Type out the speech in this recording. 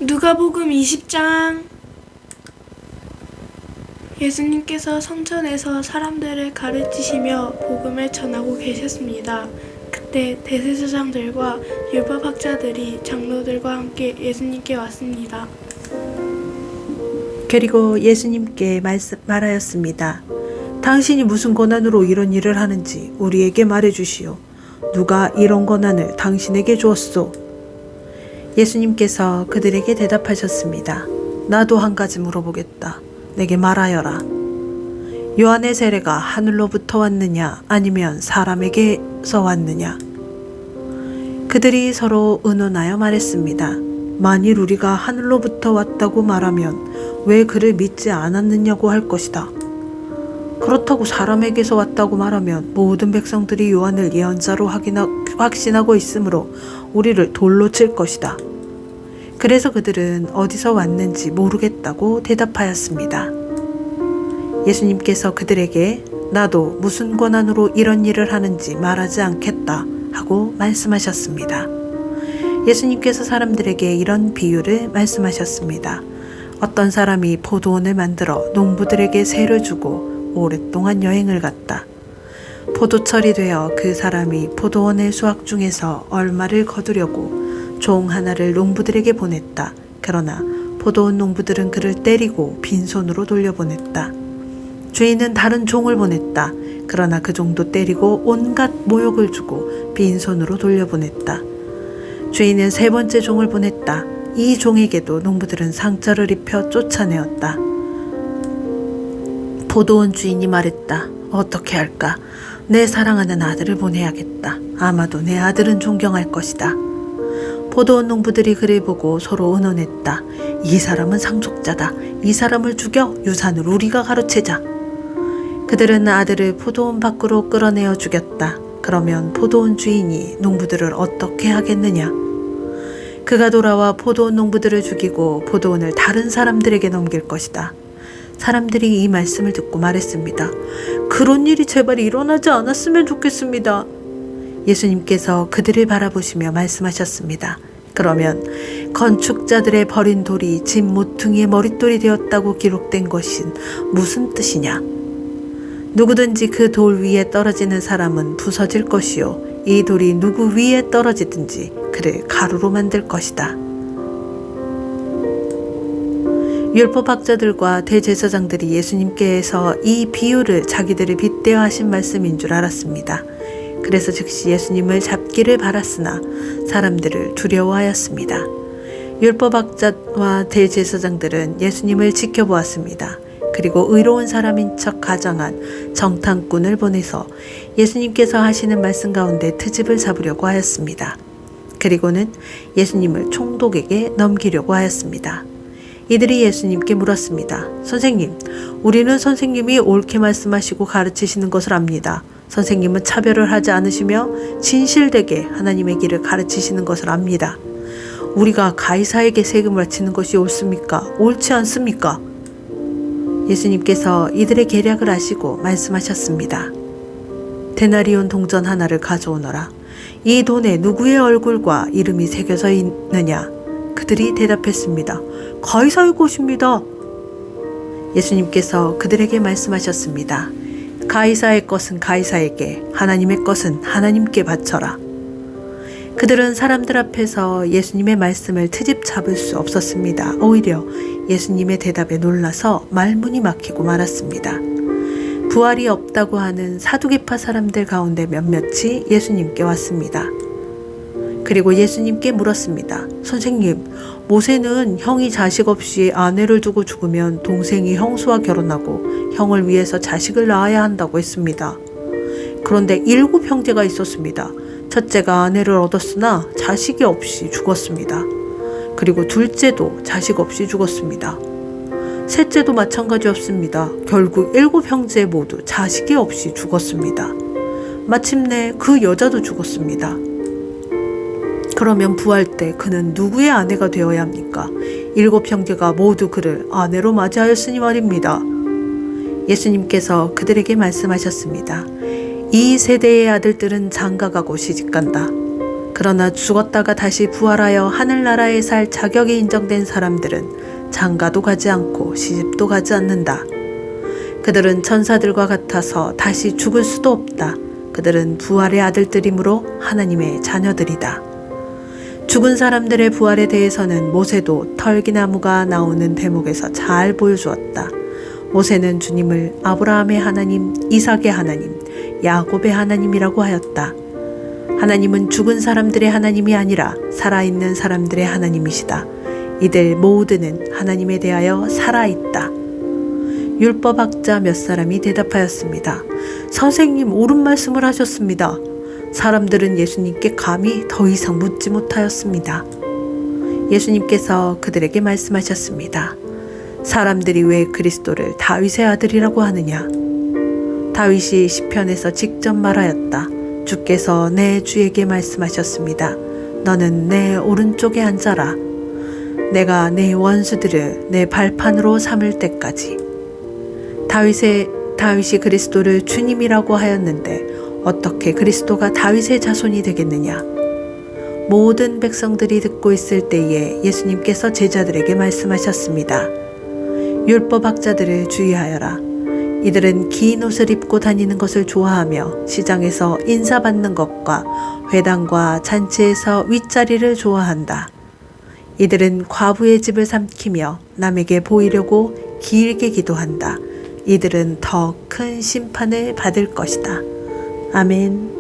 누가복음 20장. 예수님께서 성전에서 사람들을 가르치시며 복음을 전하고 계셨습니다. 그때 대제사장들과 율법학자들이 장로들과 함께 예수님께 왔습니다. 그리고 예수님께 말하였습니다. 당신이 무슨 권한으로 이런 일을 하는지 우리에게 말해주시오. 누가 이런 권한을 당신에게 주었소? 예수님께서 그들에게 대답하셨습니다. 나도 한 가지 물어보겠다. 내게 말하여라. 요한의 세례가 하늘로부터 왔느냐 아니면 사람에게서 왔느냐? 그들이 서로 의논하여 말했습니다. 만일 우리가 하늘로부터 왔다고 말하면 왜 그를 믿지 않았느냐고 할 것이다. 그렇다고 사람에게서 왔다고 말하면 모든 백성들이 요한을 예언자로 확신하고 있으므로 우리를 돌로 칠 것이다. 그래서 그들은 어디서 왔는지 모르겠다고 대답하였습니다. 예수님께서 그들에게 나도 무슨 권한으로 이런 일을 하는지 말하지 않겠다 하고 말씀하셨습니다. 예수님께서 사람들에게 이런 비유를 말씀하셨습니다. 어떤 사람이 포도원을 만들어 농부들에게 세를 주고 오랫동안 여행을 갔다. 포도철이 되어 그 사람이 포도원의 수확 중에서 얼마를 거두려고 종 하나를 농부들에게 보냈다. 그러나 포도원 농부들은 그를 때리고 빈손으로 돌려보냈다. 주인은 다른 종을 보냈다. 그러나 그 종도 때리고 온갖 모욕을 주고 빈손으로 돌려보냈다. 주인은 세 번째 종을 보냈다. 이 종에게도 농부들은 상처를 입혀 쫓아내었다. 포도원 주인이 말했다. 어떻게 할까? 내 사랑하는 아들을 보내야겠다. 아마도 내 아들은 존경할 것이다. 포도원 농부들이 그를 보고 서로 의논했다. 이 사람은 상속자다. 이 사람을 죽여 유산을 우리가 가로채자. 그들은 아들을 포도원 밖으로 끌어내어 죽였다. 그러면 포도원 주인이 농부들을 어떻게 하겠느냐? 그가 돌아와 포도원 농부들을 죽이고 포도원을 다른 사람들에게 넘길 것이다. 사람들이 이 말씀을 듣고 말했습니다. 그런 일이 제발 일어나지 않았으면 좋겠습니다. 예수님께서 그들을 바라보시며 말씀하셨습니다. 그러면 건축자들의 버린 돌이 집 모퉁이의 머릿돌이 되었다고 기록된 것은 무슨 뜻이냐? 누구든지 그 돌 위에 떨어지는 사람은 부서질 것이요 이 돌이 누구 위에 떨어지든지 그를 가루로 만들 것이다. 율법학자들과 대제사장들이 예수님께서 이 비유를 자기들을 빗대어 하신 말씀인 줄 알았습니다. 그래서 즉시 예수님을 잡기를 바랐으나 사람들을 두려워하였습니다. 율법학자와 대제사장들은 예수님을 지켜보았습니다. 그리고 의로운 사람인 척 가장한 정탐꾼을 보내서 예수님께서 하시는 말씀 가운데 트집을 잡으려고 하였습니다. 그리고는 예수님을 총독에게 넘기려고 하였습니다. 이들이 예수님께 물었습니다. 선생님, 우리는 선생님이 옳게 말씀하시고 가르치시는 것을 압니다. 선생님은 차별을 하지 않으시며 진실되게 하나님의 길을 가르치시는 것을 압니다. 우리가 가이사에게 세금을 바치는 것이 옳습니까? 옳지 않습니까? 예수님께서 이들의 계략을 아시고 말씀하셨습니다. 데나리온 동전 하나를 가져오너라. 이 돈에 누구의 얼굴과 이름이 새겨져 있느냐? 그들이 대답했습니다. 가이사의 것입니다. 예수님께서 그들에게 말씀하셨습니다. 가이사의 것은 가이사에게, 하나님의 것은 하나님께 바쳐라. 그들은 사람들 앞에서 예수님의 말씀을 트집 잡을 수 없었습니다. 오히려 예수님의 대답에 놀라서 말문이 막히고 말았습니다. 부활이 없다고 하는 사두개파 사람들 가운데 몇몇이 예수님께 왔습니다. 그리고 예수님께 물었습니다. 선생님, 모세는 형이 자식 없이 아내를 두고 죽으면 동생이 형수와 결혼하고 형을 위해서 자식을 낳아야 한다고 했습니다. 그런데 7 형제가 있었습니다. 첫째가 아내를 얻었으나 자식이 없이 죽었습니다. 그리고 둘째도 자식 없이 죽었습니다. 셋째도 마찬가지였습니다. 결국 7 형제 모두 자식이 없이 죽었습니다. 마침내 그 여자도 죽었습니다. 그러면 부활 때 그는 누구의 아내가 되어야 합니까? 7 형제가 모두 그를 아내로 맞이하였으니 말입니다. 예수님께서 그들에게 말씀하셨습니다. 이 세대의 아들들은 장가가고 시집간다. 그러나 죽었다가 다시 부활하여 하늘나라에 살 자격이 인정된 사람들은 장가도 가지 않고 시집도 가지 않는다. 그들은 천사들과 같아서 다시 죽을 수도 없다. 그들은 부활의 아들들이므로 하나님의 자녀들이다. 죽은 사람들의 부활에 대해서는 모세도 털기나무가 나오는 대목에서 잘 보여주었다. 모세는 주님을 아브라함의 하나님, 이삭의 하나님, 야곱의 하나님이라고 하였다. 하나님은 죽은 사람들의 하나님이 아니라 살아있는 사람들의 하나님이시다. 이들 모두는 하나님에 대하여 살아있다. 율법학자 몇 사람이 대답하였습니다. 선생님, 옳은 말씀을 하셨습니다. 사람들은 예수님께 감히 더 이상 묻지 못하였습니다. 예수님께서 그들에게 말씀하셨습니다. 사람들이 왜 그리스도를 다윗의 아들이라고 하느냐? 다윗이 시편에서 직접 말하였다. 주께서 내 주에게 말씀하셨습니다. 너는 내 오른쪽에 앉아라. 내가 내 원수들을 내 발판으로 삼을 때까지. 다윗이 그리스도를 주님이라고 하였는데 어떻게 그리스도가 다윗의 자손이 되겠느냐? 모든 백성들이 듣고 있을 때에 예수님께서 제자들에게 말씀하셨습니다. 율법학자들을 주의하여라. 이들은 긴 옷을 입고 다니는 것을 좋아하며 시장에서 인사받는 것과 회당과 잔치에서 윗자리를 좋아한다. 이들은 과부의 집을 삼키며 남에게 보이려고 길게 기도한다. 이들은 더 큰 심판을 받을 것이다. 아멘.